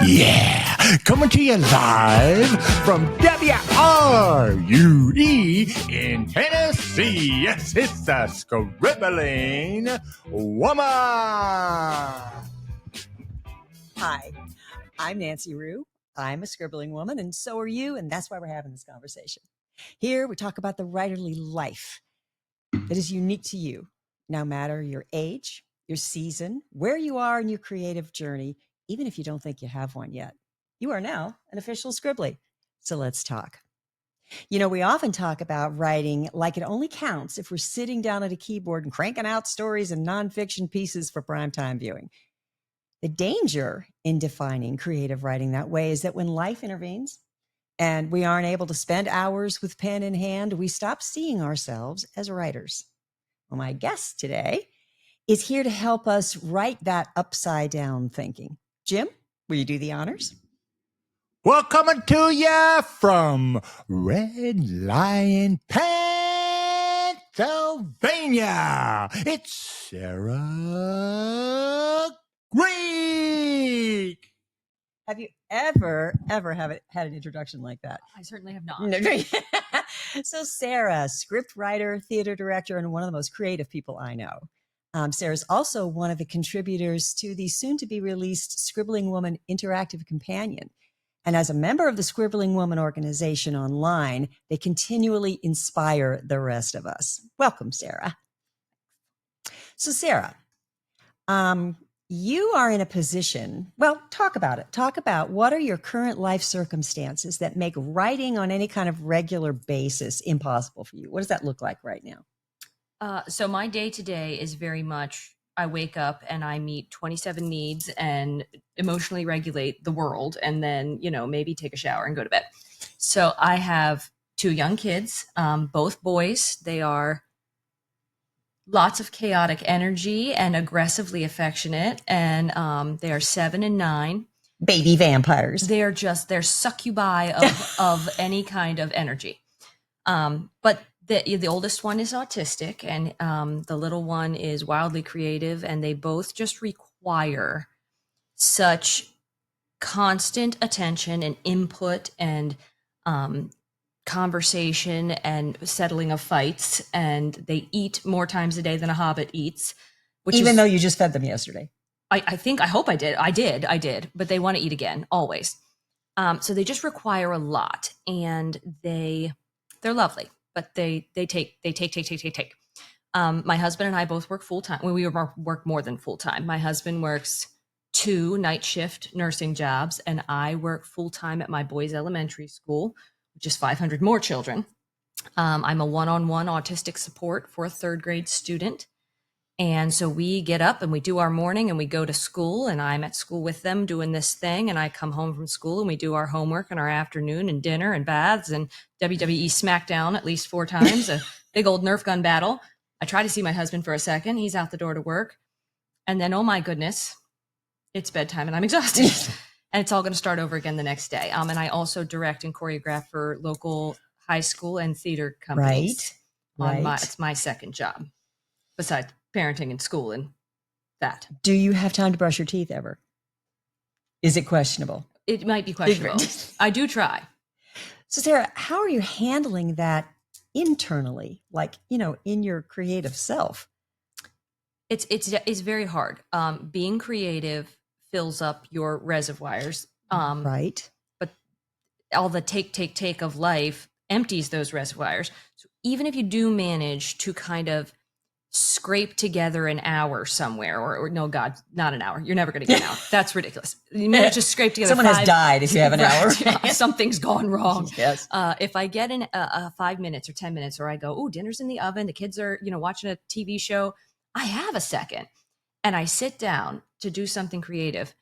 Yeah, coming to you live from WRUE in Tennessee. Yes, it's the Scribbling Woman. Hi, I'm Nancy Rue. I'm a scribbling woman, and so are you, and that's why we're having this conversation. Here, we talk about the writerly life that is unique to you, no matter your age, your season, where you are in your creative journey, even if you don't think you have one yet. You are now an official Scribbly. So let's talk. You know, we often talk about writing like it only counts if we're sitting down at a keyboard and cranking out stories and nonfiction pieces for primetime viewing. The danger in defining creative writing that way is that when life intervenes and we aren't able to spend hours with pen in hand, we stop seeing ourselves as writers. Well, my guest today is here to help us write that upside down thinking. Jim, will you do the honors? Well, coming to you from Red Lion, Pennsylvania, it's Sarah Greek. Have you ever had an introduction like that? I certainly have not. So Sarah, scriptwriter, theater director, and one of the most creative people I know. Sarah's also one of the contributors to the soon-to-be-released Scribbling Woman Interactive Companion. And as a member of the Scribbling Woman organization online, they continually inspire the rest of us. Welcome, Sarah. So Sarah, you are in a position, well, talk about it. Talk about what are your current life circumstances that make writing on any kind of regular basis impossible for you? What does that look like right now? So my day to day is very much, I wake up and I meet 27 needs and emotionally regulate the world and then, maybe take a shower and go to bed. So I have 2 young kids, both boys. They are lots of chaotic energy and aggressively affectionate. And they are 7 and 9. Baby vampires. They're succubi of any kind of energy. But the oldest one is autistic and the little one is wildly creative, and they both just require such constant attention and input and conversation and settling of fights, and they eat more times a day than a hobbit eats. Even though you just fed them yesterday. I hope I did. I did, but they want to eat again, always. So they just require a lot, and they're lovely, but they take. My husband and I both work full time. We work more than full time. My husband works 2 night shift nursing jobs, and I work full time at my boys' elementary school, which is 500 more children. I'm a one-on-one autistic support for a 3rd grade student. And so we get up and we do our morning and we go to school, and I'm at school with them doing this thing. And I come home from school and we do our homework and our afternoon and dinner and baths and WWE SmackDown at least 4 times, a big old Nerf gun battle. I try to see my husband for a second. He's out the door to work. And then, oh my goodness, it's bedtime and I'm exhausted. And it's all going to start over again the next day. And I also direct and choreograph for local high school and theater companies. Right. It's my second job, besides parenting and school and that. Do you have time to brush your teeth ever? Is it questionable? It might be questionable. I do try. So Sarah, how are you handling that internally, like, in your creative self? It's very hard. Being creative fills up your reservoirs. Right. But all the take of life empties those reservoirs. So even if you do manage to kind of scrape together an hour somewhere, or no, God, not an hour. You're never going to get an hour. That's ridiculous. You manage to scrape together. Someone has died if you have an hour. Something's gone wrong. Yes. If I get in 5 minutes or 10 minutes, or I go, dinner's in the oven, the kids are, watching a TV show, I have a second and I sit down to do something creative.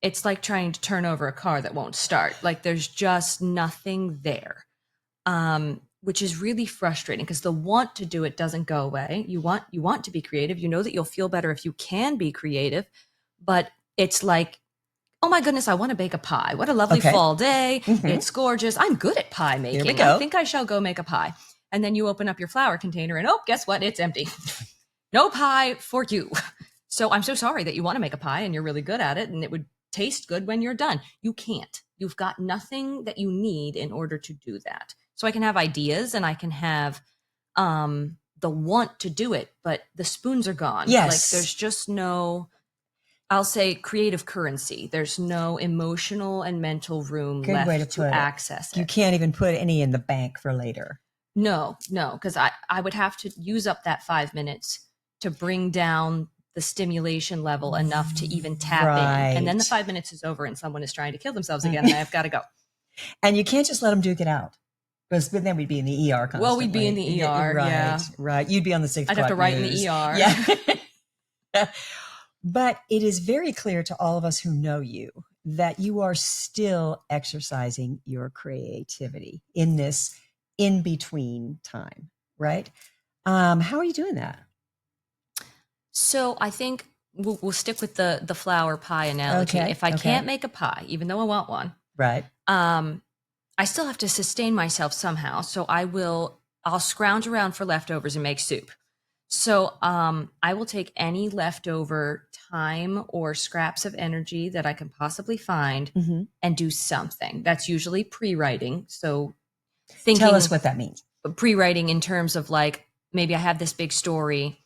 It's like trying to turn over a car that won't start. Like there's just nothing there. Which is really frustrating because the want to do it doesn't go away. You want to be creative. You know that you'll feel better if you can be creative, but it's like, oh my goodness, I want to bake a pie. What a lovely fall day. Mm-hmm. It's gorgeous. I'm good at pie making. Here we go. I think I shall go make a pie. And then you open up your flour container and guess what? It's empty. No pie for you. So I'm so sorry that you want to make a pie and you're really good at it and it would taste good when you're done. You can't. You've got nothing that you need in order to do that. So I can have ideas and I can have the want to do it, but the spoons are gone. Yes. Like there's just no, I'll say, creative currency. There's no emotional and mental room Good way left to to put it. access it. You can't even put any in the bank for later. No, because I would have to use up that 5 minutes to bring down the stimulation level enough to even tap in. And then the 5 minutes is over and someone is trying to kill themselves again and I've got to go. And you can't just let them duke it out. Because then we'd be in the ER constantly. Well, we'd be in the ER, right, yeah. Right. You'd be on the 6 I'd have to o'clock write in news. the ER. Yeah. But it is very clear to all of us who know you that you are still exercising your creativity in this in-between time, right? How are you doing that? So I think we'll stick with the flour pie analogy. Okay, If I okay. can't make a pie, even though I want one, Right. I still have to sustain myself somehow. So I'll scrounge around for leftovers and make soup. So I will take any leftover time or scraps of energy that I can possibly find and do something. That's usually pre-writing. So thinking, Tell us what that means. Pre-writing in terms of like, maybe I have this big story.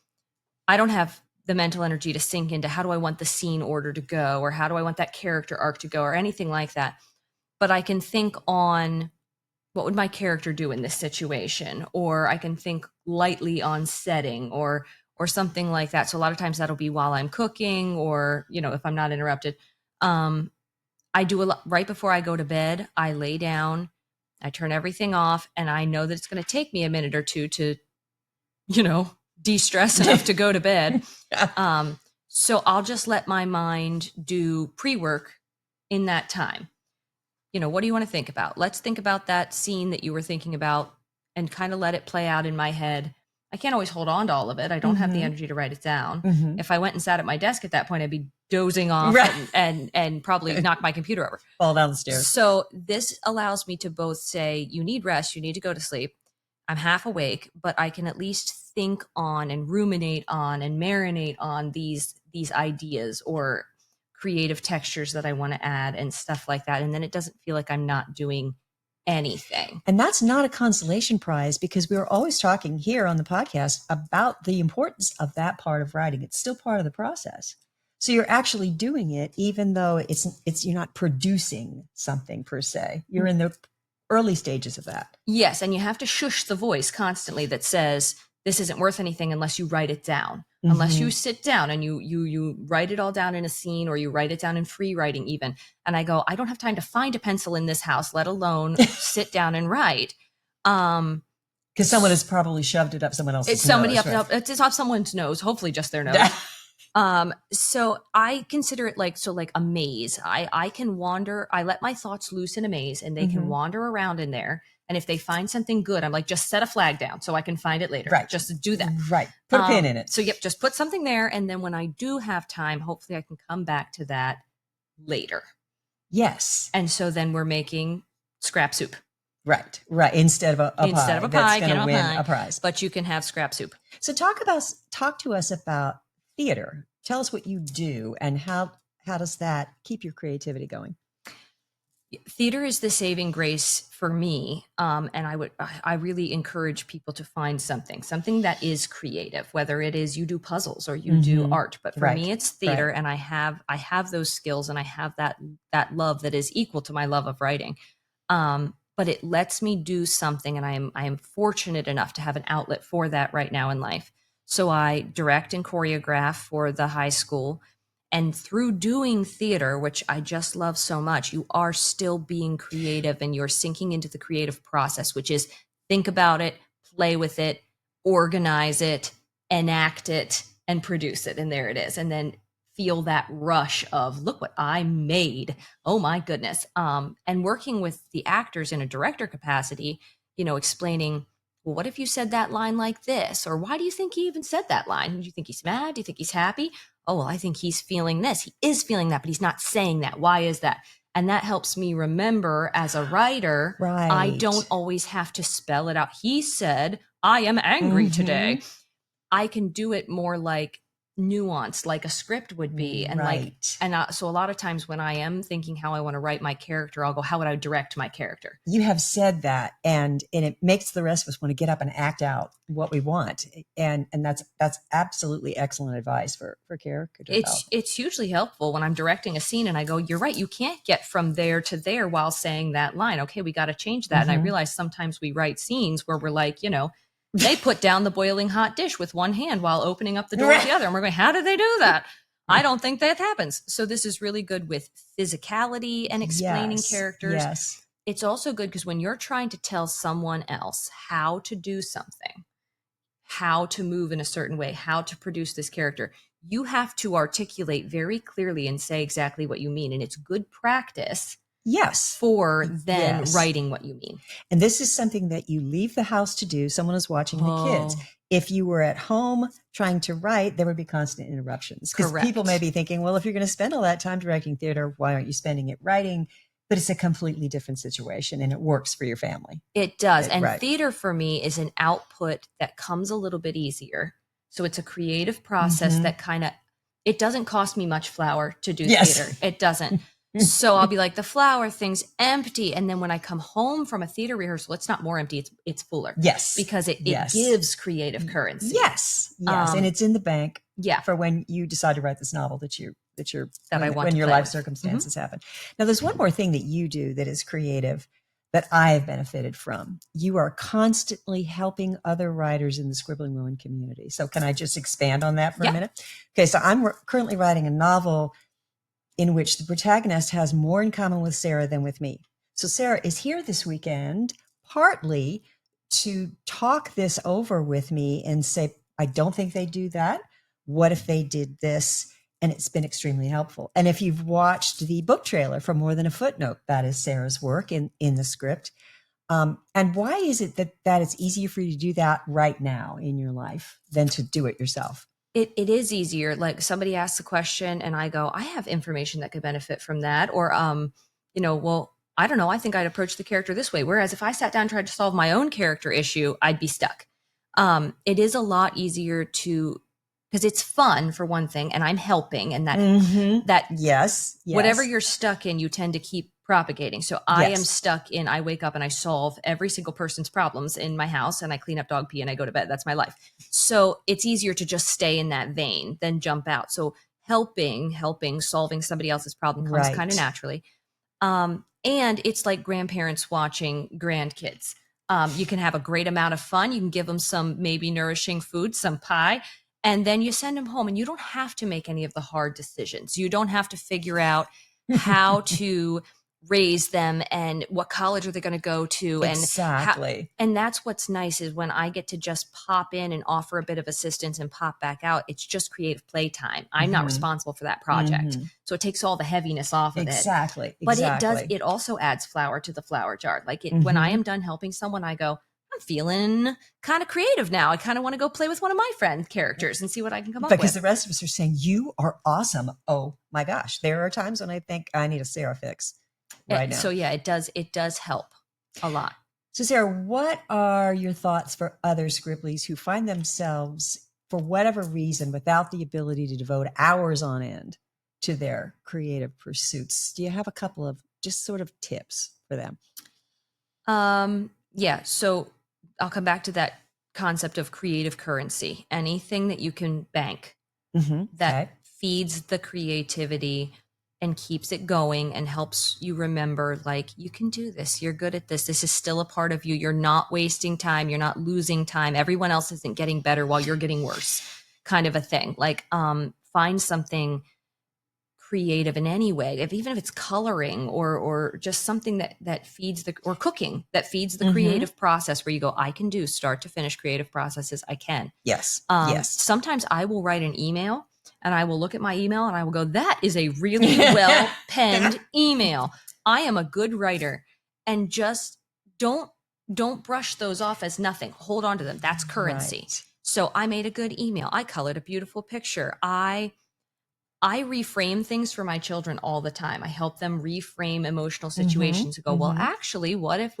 I don't have the mental energy to sink into how do I want the scene order to go, or how do I want that character arc to go, or anything like that. But I can think on what would my character do in this situation, or I can think lightly on setting or something like that. So a lot of times that'll be while I'm cooking, or if I'm not interrupted. I do a lot right before I go to bed. I lay down, I turn everything off, and I know that it's going to take me a minute or two to de-stress enough to go to bed. So I'll just let my mind do pre-work in that time. What do you want to think about? Let's think about that scene that you were thinking about and kind of let it play out in my head. I can't always hold on to all of it. I don't have the energy to write it down. If I went and sat at my desk at that point, I'd be dozing off and probably knock my computer over. Fall down the stairs. So this allows me to both say, you need rest, you need to go to sleep. I'm half awake, but I can at least think on and ruminate on and marinate on these ideas or creative textures that I want to add and stuff like that. And then it doesn't feel like I'm not doing anything. And that's not a consolation prize, because we are always talking here on the podcast about the importance of that part of writing. It's still part of the process. So you're actually doing it, even though it's you're not producing something per se. You're in the early stages of that. Yes. And you have to shush the voice constantly that says, this isn't worth anything unless you write it down, unless you sit down and you write it all down in a scene, or you write it down in free writing even. And I go, I don't have time to find a pencil in this house, let alone sit down and write. Because someone has probably shoved it up someone else's It's somebody nose, up, it's off someone's nose, hopefully just their nose. So I consider it like a maze. I can wander, I let my thoughts loose in a maze and they can wander around in there. And if they find something good, I'm like, just set a flag down so I can find it later. Right. Just do that. Right. Put a pin in it. So just put something there. And then when I do have time, hopefully I can come back to that later. Yes. And so then we're making scrap soup. Right. Instead of a pie. Instead of a that's pie, going to a win pie, a prize. but you can have scrap soup. So talk to us about theater. Tell us what you do and how does that keep your creativity going? Theater is the saving grace for me. And I really encourage people to find something that is creative, whether it is you do puzzles or you do art. But for me, it's theater. And I have those skills and I have that love that is equal to my love of writing. But it lets me do something. And I am fortunate enough to have an outlet for that right now in life. So I direct and choreograph for the high school. And through doing theater, which I just love so much, you are still being creative and you're sinking into the creative process, which is think about it, play with it, organize it, enact it, and produce it. And there it is. And then feel that rush of, look what I made. Oh my goodness. And working with the actors in a director capacity, explaining, well, what if you said that line like this? Or why do you think he even said that line? Do you think he's mad? Do you think he's happy? Oh, well, I think he's feeling this. He is feeling that, but he's not saying that. Why is that? And that helps me remember as a writer, I don't always have to spell it out. He said, I am angry today. I can do it more like nuanced like a script would be. And so a lot of times when I am thinking how I want to write my character, I'll go, how would I direct my character? You have said that, and it makes the rest of us want to get up and act out what we want. And that's absolutely excellent advice for character development. It's hugely helpful when I'm directing a scene and I go, you're right, you can't get from there to there while saying that line. Okay, we got to change that. And I realize sometimes we write scenes where we're like, they put down the boiling hot dish with one hand while opening up the door with the other. And we're going, how did they do that? I don't think that happens. So this is really good with physicality and explaining characters. Yes. It's also good because when you're trying to tell someone else how to do something, how to move in a certain way, how to produce this character, you have to articulate very clearly and say exactly what you mean. And it's good practice. Yes. For then writing what you mean. And this is something that you leave the house to do. Someone is watching the kids. If you were at home trying to write, there would be constant interruptions. Because people may be thinking, well, if you're going to spend all that time directing theater, why aren't you spending it writing? But it's a completely different situation and it works for your family. It does. And theater for me is an output that comes a little bit easier. So it's a creative process that it doesn't cost me much flour to do theater. It doesn't. So I'll be like, the flour thing's empty. And then when I come home from a theater rehearsal, it's not more empty, it's fuller. Yes. Because it gives creative currency. Yes. And it's in the bank Yeah. for when you decide to write this novel when your life circumstances happen. Now, there's one more thing that you do that is creative that I have benefited from. You are constantly helping other writers in the Scribbling Woman community. So can I just expand on that for a minute? Okay, so I'm currently writing a novel in which the protagonist has more in common with Sarah than with me. So Sarah is here this weekend, partly to talk this over with me and say, I don't think they do that. What if they did this? And it's been extremely helpful. And if you've watched the book trailer for More Than a Footnote, that is Sarah's work in the script. And why is it that it's easier for you to do that right now in your life than to do it yourself? It is easier. Like somebody asks a question and I go, I have information that could benefit from that. Or, well, I don't know. I think I'd approach the character this way. Whereas if I sat down and tried to solve my own character issue, I'd be stuck. It is a lot easier because it's fun for one thing, and I'm helping, and that yes, whatever you're stuck in, you tend to keep propagating. So I am stuck in, I wake up and I solve every single person's problems in my house and I clean up dog pee and I go to bed. That's my life. So it's easier to just stay in that vein than jump out. So helping, solving somebody else's problem comes kind of naturally. And it's like grandparents watching grandkids. You can have a great amount of fun. You can give them some maybe nourishing food, some pie, and then you send them home and you don't have to make any of the hard decisions. You don't have to figure out how to raise them and what college are they going to go to. Exactly. And that's what's nice is when I get to just pop in and offer a bit of assistance and pop back out, it's just creative playtime. I'm not responsible for that project. So it takes all the heaviness off of it. Exactly. But it also adds flour to the flour jar. Like when I am done helping someone, I go, I'm feeling kind of creative now. I kind of want to go play with one of my friend characters and see what I can come up with. Because the rest of us are saying, you are awesome. Oh my gosh. There are times when I think I need a Sarah fix right now. So yeah, it does help a lot. So Sarah, what are your thoughts for other Scribblies who find themselves, for whatever reason, without the ability to devote hours on end to their creative pursuits? Do you have a couple of just sort of tips for them? Yeah. So I'll come back to that concept of creative currency. Anything that you can bank that feeds the creativity and keeps it going and helps you remember, like, you can do this. You're good at this. This is still a part of you. You're not wasting time. You're not losing time. Everyone else isn't getting better while you're getting worse, kind of a thing. Like, find something creative in any way, even if it's coloring or just something that feeds or cooking that feeds the creative process, where you go, I can do start to finish creative processes. I can. Yes. Sometimes I will write an email and I will look at my email and I will go, that is a really well penned email. I am a good writer, and just don't brush those off as nothing. Hold on to them. That's currency. Right. So I made a good email. I colored a beautiful picture. I reframe things for my children all the time. I help them reframe emotional situations and go, well, actually, what if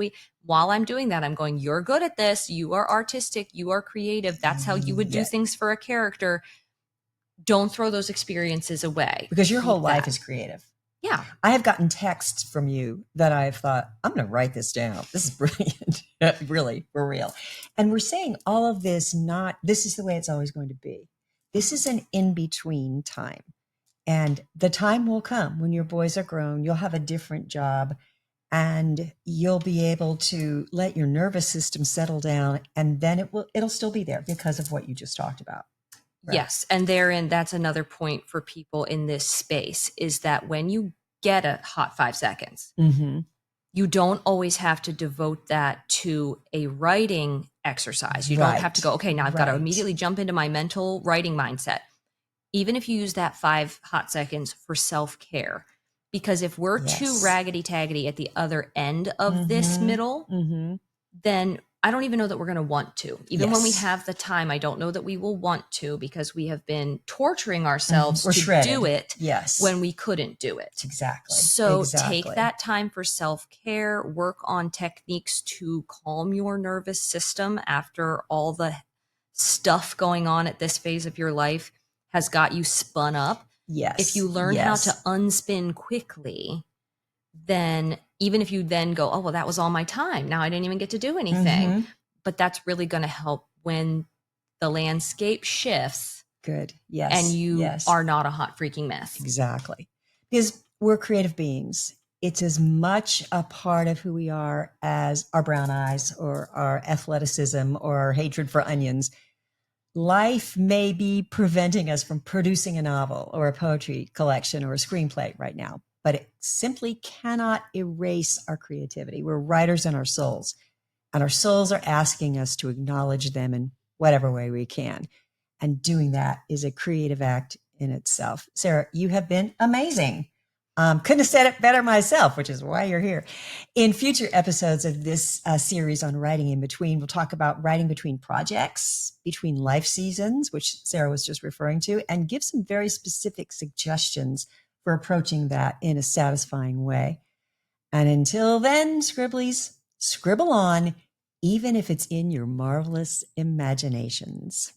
while I'm doing that, I'm going, you're good at this. You are artistic. You are creative. That's how you would do things for a character. don't throw those experiences away. Because your whole Keep life that. is creative. Yeah. I have gotten texts from you that I've thought, I'm going to write this down. This is brilliant. Really, for real. And we're saying all of this, not this is the way it's always going to be. This is an in-between time. And the time will come when your boys are grown, you'll have a different job, and you'll be able to let your nervous system settle down, and then it'll still be there because of what you just talked about. Right. Yes. And therein, that's another point for people in this space, is that when you get a hot 5 seconds, you don't always have to devote that to a writing exercise. You don't have to go, okay, now I've got to immediately jump into my mental writing mindset. Even if you use that 5 hot seconds for self-care, because if we're too raggedy taggedy at the other end of this middle, then I don't even know that we're going to want to. Even when we have the time, I don't know that we will want to, because we have been torturing ourselves to do it when we couldn't do it. Exactly. So take that time for self-care, work on techniques to calm your nervous system after all the stuff going on at this phase of your life has got you spun up. Yes. If you learn how to unspin quickly, then even if you then go, oh, well, that was all my time. Now I didn't even get to do anything. But that's really going to help when the landscape shifts. Good. Yes. And you are not a hot freaking mess. Exactly. Because we're creative beings. It's as much a part of who we are as our brown eyes or our athleticism or our hatred for onions. Life may be preventing us from producing a novel or a poetry collection or a screenplay right now, but it simply cannot erase our creativity. We're writers in our souls, and our souls are asking us to acknowledge them in whatever way we can. And doing that is a creative act in itself. Sarah, you have been amazing. Couldn't have said it better myself, which is why you're here. In future episodes of this series on writing in between, we'll talk about writing between projects, between life seasons, which Sarah was just referring to, and give some very specific suggestions for approaching that in a satisfying way. And until then, Scribblies, scribble on, even if it's in your marvelous imaginations.